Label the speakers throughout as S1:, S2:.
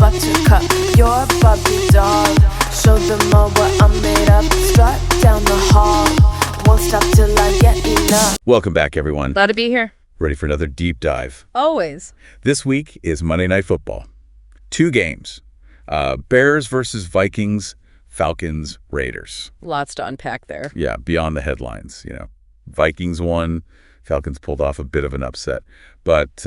S1: buttercup, you're a Barbie doll. Show them all what I'm made of. Strut down the hall, won't stop till I get enough.
S2: Welcome back, everyone.
S3: Glad to be here.
S2: Ready for another deep dive.
S3: Always.
S2: This week is Monday Night Football. 2 games. Bears versus Vikings, Falcons, Raiders.
S3: Lots to unpack there.
S2: Yeah, beyond the headlines, Vikings won, Falcons pulled off a bit of an upset. But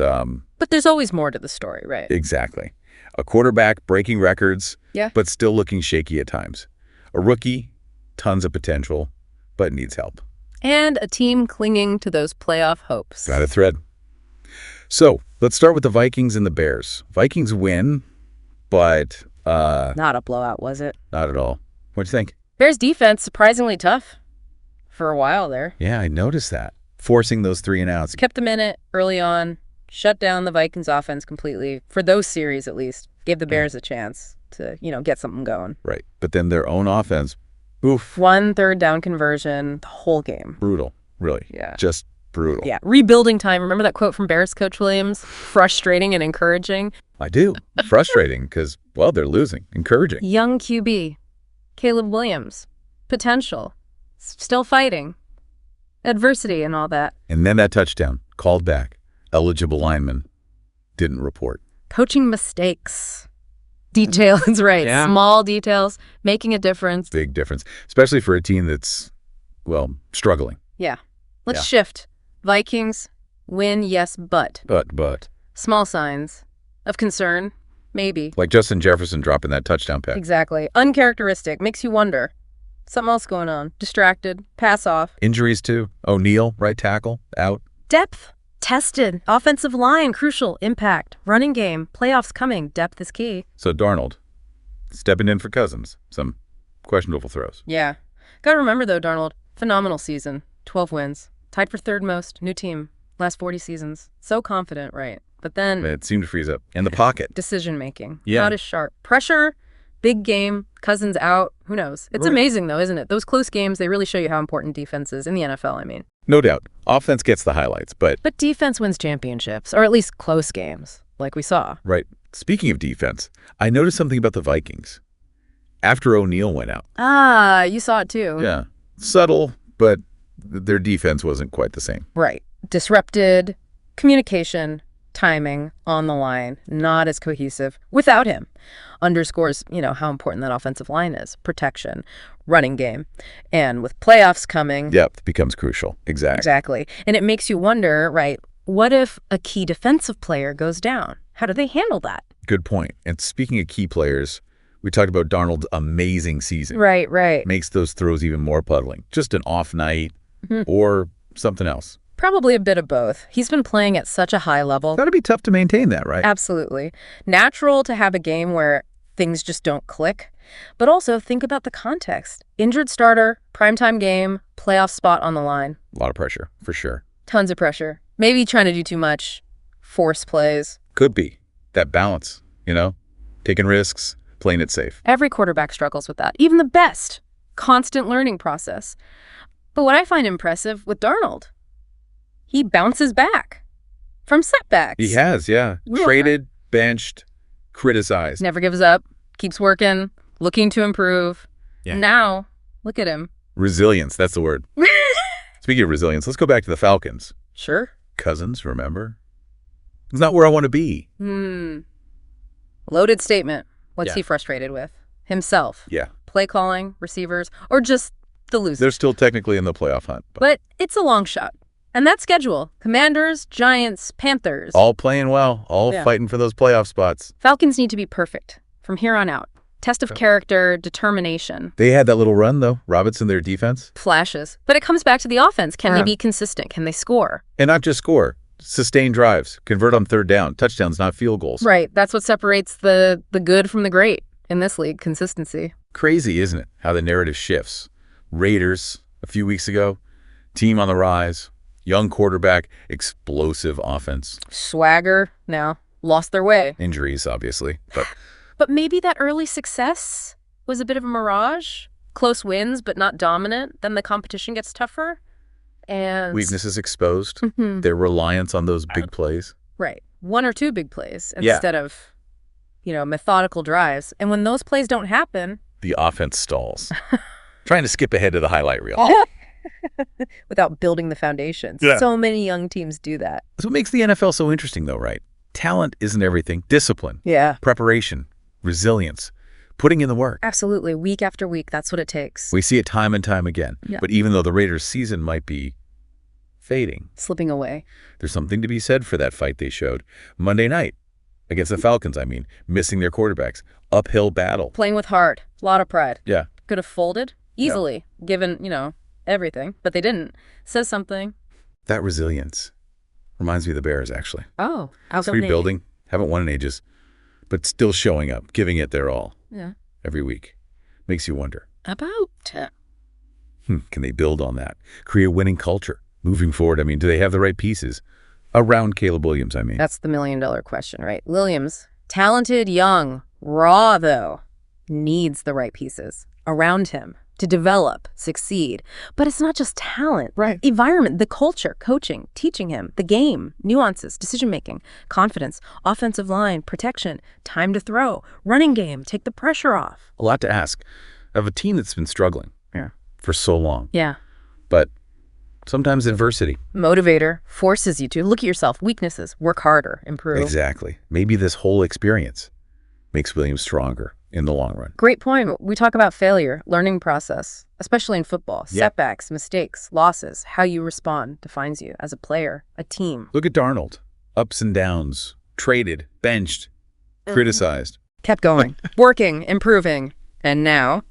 S3: there's always more to the story, right?
S2: exactly. A quarterback breaking records,
S3: Yeah.
S2: but still looking shaky at times. A rookie, tons of potential, but needs help.
S3: And a team clinging to those playoff hopes.
S2: Got a thread. So let's start with the Vikings and the Bears. Vikings win, but
S3: Not a blowout, was it?
S2: not at all. What'd you think?
S3: Bears defense, surprisingly tough for a while there.
S2: Yeah, I noticed that. Forcing those 3 and outs.
S3: Kept them in it early on, shut down the Vikings offense completely, for those series at least. Gave the Bears a chance to, get something going.
S2: Right. But then their own offense, oof,
S3: 1 third down conversion, the whole game.
S2: brutal, really.
S3: Yeah.
S2: Just brutal.
S3: Yeah, rebuilding time. Remember that quote from Bears coach Williams? Frustrating and encouraging.
S2: I do. Frustrating because, well, they're losing. Encouraging.
S3: Young QB, Caleb Williams, potential, still fighting, adversity and all that.
S2: And then that touchdown, called back. Eligible lineman didn't report.
S3: Coaching mistakes. Details, right.
S2: Yeah.
S3: Small details, making a difference.
S2: Big difference, especially for a team that's, well, struggling.
S3: Yeah. Let's
S2: Yeah.
S3: shift. Vikings, win, yes, but.
S2: But
S3: Small signs of concern, maybe.
S2: like Justin Jefferson dropping that touchdown pass.
S3: Exactly. Uncharacteristic, makes you wonder. Something else going on. Distracted, pass off.
S2: Injuries too. O'Neal, right tackle, out.
S3: Depth, tested. Offensive line, crucial. Impact, running game, playoffs coming. Depth is key.
S2: So Darnold, stepping in for Cousins. Some questionable throws.
S3: Yeah. Got to remember, though, Darnold, phenomenal season. 12 wins. Tied for third most. New team. Last 40 seasons. So confident, right? But then
S2: It seemed to freeze up. In the pocket.
S3: decision making.
S2: Yeah.
S3: Not as sharp. Pressure, big game, Cousins out. Who knows? It's
S2: Right.
S3: amazing, though, isn't it? Those close games, they really show you how important defense is in the NFL, I mean.
S2: No doubt. Offense gets the highlights, but,
S3: But defense wins championships, or at least close games, like we saw.
S2: right. Speaking of defense, I noticed something about the Vikings. After O'Neal went out.
S3: Ah, you saw it too.
S2: Yeah. Subtle, but their defense wasn't quite the same.
S3: Right. Disrupted, communication, timing on the line, not as cohesive without him. Underscores, how important that offensive line is. Protection, running game. And with playoffs coming.
S2: Depth becomes crucial.
S3: Exactly. And it makes you wonder, right, what if a key defensive player goes down? How do they handle that?
S2: Good point. And speaking of key players, we talked about Darnold's amazing season.
S3: Right.
S2: Makes those throws even more puzzling. Just an off night or something else.
S3: Probably a bit of both. He's been playing at such a high level.
S2: Got to be tough to maintain that, right?
S3: Absolutely. Natural to have a game where things just don't click. But also think about the context. Injured starter, primetime game, playoff spot on the line.
S2: A lot of pressure, for sure.
S3: Tons of pressure. Maybe trying to do too much. Force plays.
S2: Could be. That balance, taking risks, playing it safe.
S3: Every quarterback struggles with that. Even the best. Constant learning process. But what I find impressive with Darnold, he bounces back from setbacks.
S2: He has, yeah.
S3: Yeah.
S2: Traded, benched, criticized.
S3: Never gives up. Keeps working. Looking to improve.
S2: Yeah.
S3: Now, look at him.
S2: Resilience, that's the word. Speaking of resilience, let's go back to the Falcons.
S3: Sure.
S2: Cousins, remember? It's not where I want to be.
S3: Loaded statement. What's
S2: Yeah.
S3: he frustrated with? Himself.
S2: Yeah.
S3: Play calling, receivers, or just the losers.
S2: They're still technically in the playoff hunt.
S3: But it's a long shot. And that schedule. Commanders, Giants, Panthers.
S2: All playing well, all
S3: Yeah.
S2: fighting for those playoff spots.
S3: Falcons need to be perfect from here on out. Test of character, determination,
S2: They had that little run, though. Robinson, their defense.
S3: flashes. But it comes back to the offense. Can
S2: Yeah.
S3: they be consistent? Can they score?
S2: And not just score. Sustain drives. Convert on third down. Touchdowns, not field goals.
S3: Right. That's what separates the good from the great in this league. Consistency.
S2: Crazy, isn't it? How the narrative shifts. Raiders, a few weeks ago. Team on the rise. Young quarterback. Explosive offense.
S3: Swagger now. Lost their way.
S2: Injuries, obviously. But
S3: But maybe that early success was a bit of a mirage. Close wins, but not dominant. Then the competition gets tougher. And
S2: weaknesses exposed. Their reliance on those big plays.
S3: right. 1 or 2 big plays
S2: Yeah.
S3: instead of, methodical drives. And when those plays don't happen,
S2: The offense stalls. Trying to skip ahead to the highlight reel.
S3: without building the foundations.
S2: Yeah.
S3: So many young teams do that.
S2: That's what makes the NFL so interesting, though, right? Talent isn't everything. Discipline,
S3: Yeah.
S2: preparation, resilience, putting in the work.
S3: Absolutely. Week after week, that's what it takes.
S2: We see it time and time again.
S3: Yeah.
S2: But even though the Raiders' season might be fading,
S3: Slipping away.
S2: there's something to be said for that fight they showed Monday night against the Falcons, missing their quarterbacks. Uphill battle.
S3: Playing with heart. A lot of pride.
S2: Yeah.
S3: Could have folded easily, given, everything. But they didn't. Says something.
S2: That resilience reminds me of the Bears, actually.
S3: Oh.
S2: Rebuilding, haven't won in ages, but still showing up, giving it their all
S3: Yeah.
S2: every week. Makes you wonder,
S3: About.
S2: can they build on that? Create a winning culture moving forward? Do they have the right pieces around Caleb Williams,
S3: That's the million-dollar question, right? Williams, talented, young, raw, though, needs the right pieces around him to develop, succeed. But it's not just talent.
S2: Right.
S3: Environment, the culture, coaching, teaching him, the game, nuances, decision-making, confidence, offensive line, protection, time to throw, running game, take the pressure off.
S2: A lot to ask of a team that's been struggling for so long.
S3: Yeah.
S2: But sometimes adversity.
S3: Motivator forces you to look at yourself, weaknesses, work harder, improve.
S2: Exactly. Maybe this whole experience makes Williams stronger in the long run.
S3: Great point. We talk about failure, learning process, especially in football.
S2: Yeah.
S3: Setbacks, mistakes, losses, how you respond defines you as a player, a team.
S2: Look at Darnold. Ups and downs. Traded. Benched. Criticized.
S3: Kept going, working, improving, and now,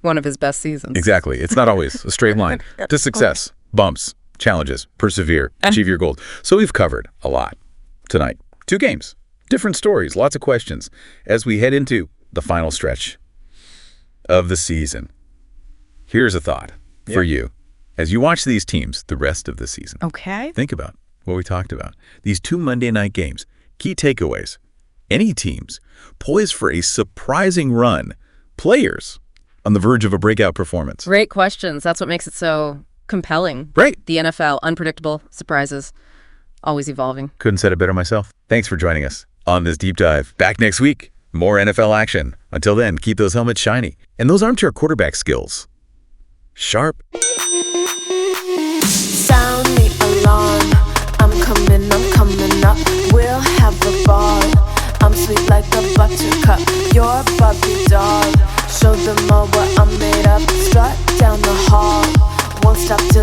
S3: one of his best seasons.
S2: Exactly. It's not always a straight line to success. Bumps. Challenges. Persevere. Achieve your goals. So we've covered a lot tonight. 2 games. Different stories. Lots of questions as we head into the final stretch of the season. Here's a thought for you. As you watch these teams the rest of the season,
S3: Okay.
S2: think about what we talked about. These 2 Monday night games. Key takeaways. Any teams poised for a surprising run. Players on the verge of a breakout performance.
S3: Great questions. That's what makes it so compelling.
S2: Right.
S3: The NFL, unpredictable, surprises, always evolving.
S2: Couldn't said it better myself. Thanks for joining us on this deep dive. Back next week. More NFL action. Until then, keep those helmets shiny and those armchair quarterback skills sharp.
S1: Sound the alarm. I'm coming up. We'll have the ball. I'm sweet like a buttercup. You're a puppy dog. Show them all what I'm made of. Strut down the hall. Won't stop till